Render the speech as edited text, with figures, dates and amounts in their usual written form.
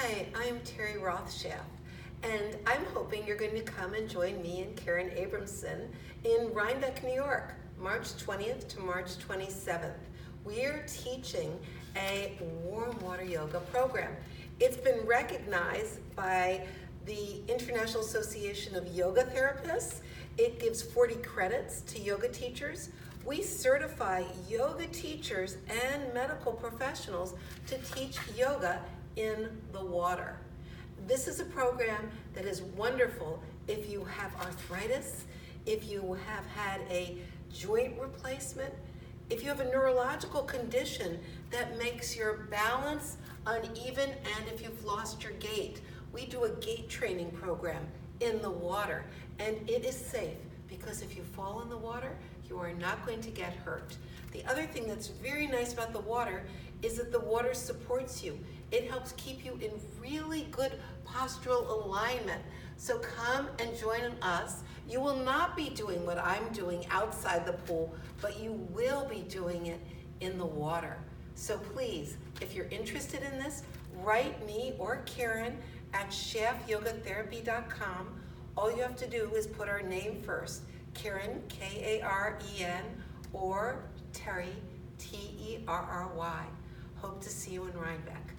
Hi, I'm Terry Rothschild, and I'm hoping you're going to come and join me and Karen Abramson in Rhinebeck, New York, March 20th to March 27th. We're teaching a warm water yoga program. It's been recognized by the International Association of Yoga Therapists. It gives 40 credits to yoga teachers. We certify yoga teachers and medical professionals to teach yoga in the water. This is a program that is wonderful if you have arthritis, if you have had a joint replacement, if you have a neurological condition that makes your balance uneven, and if you've lost your gait. We do a gait training program in the water, and it is safe because if you fall in the water, you are not going to get hurt. The other thing that's very nice about the water is that the water supports you. It helps keep you in really good postural alignment. So come and join us. You will not be doing what I'm doing outside the pool, but you will be doing it in the water. So please, if you're interested in this, write me or Karen at shaftyogatherapy.com. All you have to do is put our name first, Karen, K-A-R-E-N, or Terry, T-E-R-R-Y. Hope to see you in Rhinebeck.